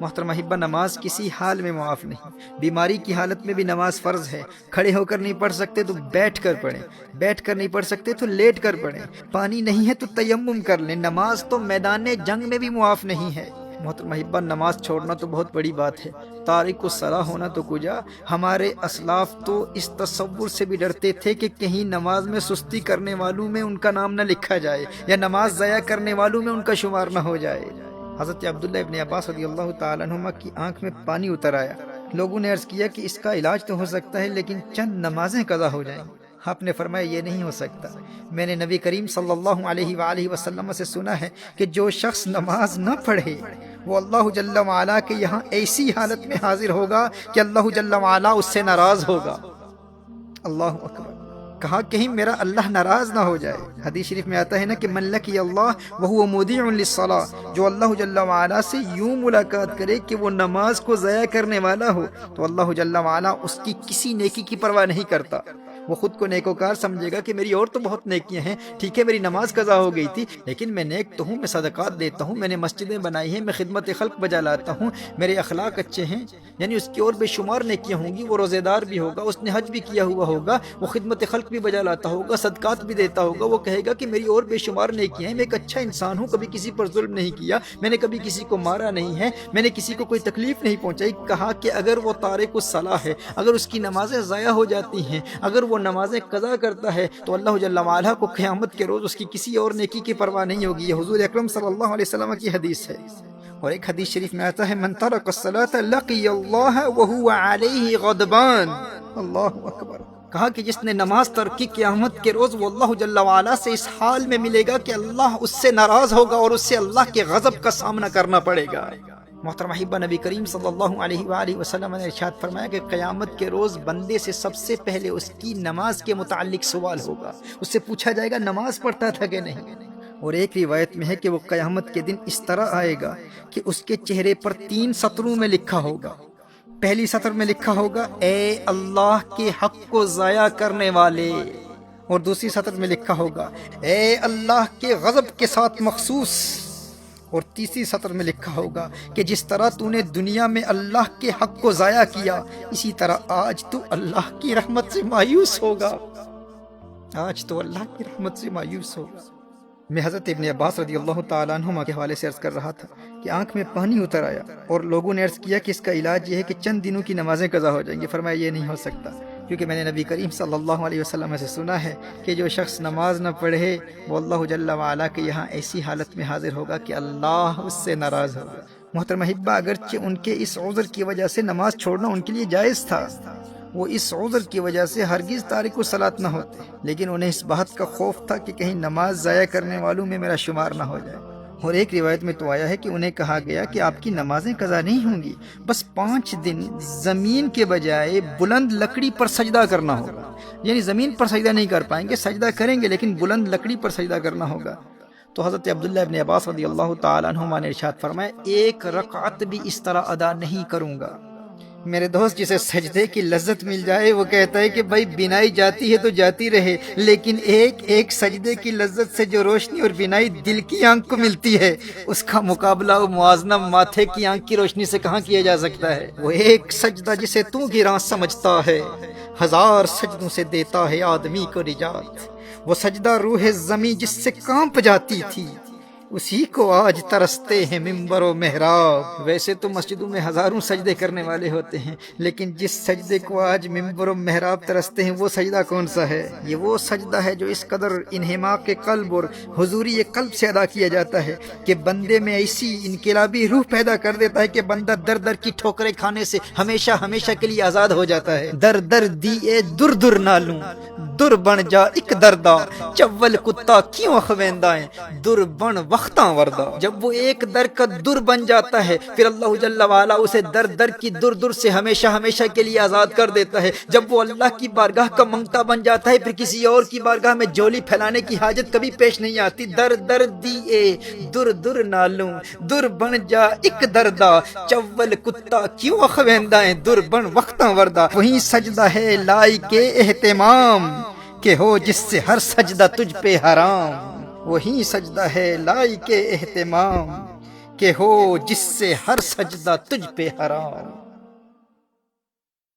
محترم احبہ، نماز کسی حال میں معاف نہیں۔ بیماری کی حالت میں بھی نماز فرض ہے۔ کھڑے ہو کر نہیں پڑھ سکتے تو بیٹھ کر پڑھیں، بیٹھ کر نہیں پڑھ سکتے تو لیٹ کر پڑھیں، پانی نہیں ہے تو تیمم کر لیں۔ نماز تو میدان جنگ میں بھی معاف نہیں ہے۔ محترم احبہ، نماز چھوڑنا تو بہت بڑی بات ہے، تارک الصلاۃ ہونا تو کجا۔ ہمارے اسلاف تو اس تصور سے بھی ڈرتے تھے کہ کہیں نماز میں سستی کرنے والوں میں ان کا نام نہ لکھا جائے، یا نماز ضائع کرنے والوں میں ان کا شمار نہ ہو جائے۔ حضرت عبداللہ ابن عباس رضی اللہ تعالیٰ عنہما کی آنکھ میں پانی اتر آیا۔ لوگوں نے عرض کیا کہ اس کا علاج تو ہو سکتا ہے، لیکن چند نمازیں قضا ہو جائیں۔ آپ نے فرمایا یہ نہیں ہو سکتا۔ میں نے نبی کریم صلی اللہ علیہ وآلہ وسلم سے سنا ہے کہ جو شخص نماز نہ پڑھے وہ اللہ جل وعلا کے یہاں ایسی حالت میں حاضر ہوگا کہ اللہ جل وعلا اس سے ناراض ہوگا۔ اللہ اکبر! کہا کہیں میرا اللہ ناراض نہ ہو جائے۔ حدیث شریف میں آتا ہے نا کہ من لقی اللہ وہو مودع للصلاۃ، جو اللہ جل وعلا سے یوں ملاقات کرے کہ وہ نماز کو ضائع کرنے والا ہو تو اللہ جل وعلا اس کی کسی نیکی کی پرواہ نہیں کرتا۔ وہ خود کو نیکوکار سمجھے گا کہ میری اور تو بہت نیکیاں ہیں، ٹھیک ہے میری نماز قضا ہو گئی تھی لیکن میں نیک تو ہوں، میں صدقات دیتا ہوں، میں نے مسجدیں بنائی ہیں، میں خدمت خلق بجا لاتا ہوں، میرے اخلاق اچھے ہیں، یعنی اس کی اور بے شمار نیکیاں ہوں گی۔ وہ روزے دار بھی ہوگا، اس نے حج بھی کیا ہوا ہوگا، وہ خدمت خلق بھی بجا لاتا ہوگا، صدقات بھی دیتا ہوگا۔ وہ کہے گا کہ میری اور بے شمار نیکیاں ہیں، میں ایک اچھا انسان ہوں، کبھی کسی پر ظلم نہیں کیا، میں نے کبھی کسی کو مارا نہیں ہے، میں نے کسی کو کوئی تکلیف نہیں پہنچائی۔ کہا کہ اگر وہ تارک الصلاۃ ہے، اگر اس کی نمازیں ضائع ہو جاتی ہیں، اگر وہ نمازیں قضا کرتا ہے تو اللہ جل وعلا کو قیامت کے روز اس کی کسی اور نیکی کی پرواہ نہیں ہوگی۔ یہ حضور اکرم صلی اللہ علیہ وسلم کی حدیث ہے۔ اور ایک حدیث شریف میں آتا ہے من ترک الصلاۃ لقی اللہ وہو علیہ غضبان۔ اللہ اکبر! کہا کہ جس نے نماز ترک کی، قیامت کے روز وہ اللہ جل وعلا سے اس حال میں ملے گا کہ اللہ اس سے ناراض ہوگا اور اس سے اللہ کے غضب کا سامنا کرنا پڑے گا۔ محترم احبہ، نبی کریم صلی اللہ علیہ وآلہ وسلم نے ارشاد فرمایا کہ قیامت کے روز بندے سے سب سے پہلے اس کی نماز کے متعلق سوال ہوگا۔ اس سے پوچھا جائے گا نماز پڑھتا تھا کہ نہیں۔ اور ایک روایت میں ہے کہ وہ قیامت کے دن اس طرح آئے گا کہ اس کے چہرے پر 3 سطروں میں لکھا ہوگا۔ پہلی سطر میں لکھا ہوگا اے اللہ کے حق کو ضائع کرنے والے، اور دوسری سطر میں لکھا ہوگا اے اللہ کے غضب کے ساتھ مخصوص، اور تیسری سطر میں لکھا ہوگا کہ جس طرح تو نے دنیا میں اللہ کے حق کو ضائع کیا، اسی طرح آج تو اللہ کی رحمت سے مایوس ہوگا۔ آج تو اللہ کی رحمت سے مایوس ہوگا۔ میں حضرت ابن عباس رضی اللہ تعالیٰ عنہما کے حوالے سے عرض کر رہا تھا کہ آنکھ میں پانی اتر آیا، اور لوگوں نے عرض کیا کہ اس کا علاج یہ ہے کہ چند دنوں کی نمازیں قضا ہو جائیں گی۔ فرمایا یہ نہیں ہو سکتا، کیونکہ میں نے نبی کریم صلی اللہ علیہ وسلم سے سنا ہے کہ جو شخص نماز نہ پڑھے وہ اللہ جل وعلا کے یہاں ایسی حالت میں حاضر ہوگا کہ اللہ اس سے ناراض ہوگا۔ محترم احبہ، اگرچہ ان کے اس عذر کی وجہ سے نماز چھوڑنا ان کے لیے جائز تھا، وہ اس عذر کی وجہ سے ہرگز تارک الصلاۃ نہ ہوتے، لیکن انہیں اس بات کا خوف تھا کہ کہیں نماز ضائع کرنے والوں میں میرا شمار نہ ہو جائے۔ اور ایک روایت میں تو آیا ہے کہ انہیں کہا گیا کہ آپ کی نمازیں قضا نہیں ہوں گی، بس 5 دن زمین کے بجائے بلند لکڑی پر سجدہ کرنا ہوگا، یعنی زمین پر سجدہ نہیں کر پائیں گے، سجدہ کریں گے لیکن بلند لکڑی پر سجدہ کرنا ہوگا۔ تو حضرت عبداللہ ابن عباس رضی اللہ تعالیٰ عنہما نے ارشاد فرمایا 1 رکعت بھی اس طرح ادا نہیں کروں گا۔ میرے دوست، جسے سجدے کی لذت مل جائے وہ کہتا ہے کہ بھائی بینائی جاتی ہے تو جاتی رہے، لیکن ایک سجدے کی لذت سے جو روشنی اور بینائی دل کی آنکھ کو ملتی ہے، اس کا مقابلہ و موازنہ ماتھے کی آنکھ کی روشنی سے کہاں کیا جا سکتا ہے۔ وہ ایک سجدہ جسے تو گراں سمجھتا ہے، 1000 سجدوں سے دیتا ہے آدمی کو نجات۔ وہ سجدہ روح زمیں جس سے کانپ جاتی تھی، اسی کو آج ترستے ہیں ممبر و محراب۔ ویسے تو مسجدوں میں ہزاروں سجدے کرنے والے ہوتے ہیں، لیکن جس سجدے کو آج ممبر و محراب ترستے ہیں وہ سجدہ کون سا ہے؟ یہ وہ سجدہ ہے جو اس قدر انہماک قلب اور حضوری قلب سے ادا کیا جاتا ہے کہ بندے میں ایسی انقلابی روح پیدا کر دیتا ہے کہ بندہ در در کی ٹھوکریں کھانے سے ہمیشہ ہمیشہ کے لیے آزاد ہو جاتا ہے۔ در در دیے در در نالوں، در بن جا ایک دردا، چول کتا کیوں اخویندائیں، در بن وقتاں وردہ۔ جب وہ ایک در کا در بن جاتا ہے پھر اللہ جل وعلا اسے در در کی در در سے ہمیشہ ہمیشہ کے لیے آزاد کر دیتا ہے۔ جب وہ اللہ کی بارگاہ کا منگتا بن جاتا ہے پھر کسی اور کی بارگاہ میں جولی پھیلانے کی حاجت کبھی پیش نہیں آتی۔ در در دیے در در نالوں، در بن جا ایک دردا، چول کتا کیوں اخویندائیں، در بن وقتاں وردہ۔ وہی سجدہ ہے لائق اہتمام کہ ہو جس سے ہر سجدہ تجھ پہ حرام۔ وہی سجدہ ہے لائق اہتمام کہ ہو جس سے ہر سجدہ تجھ پہ حرام۔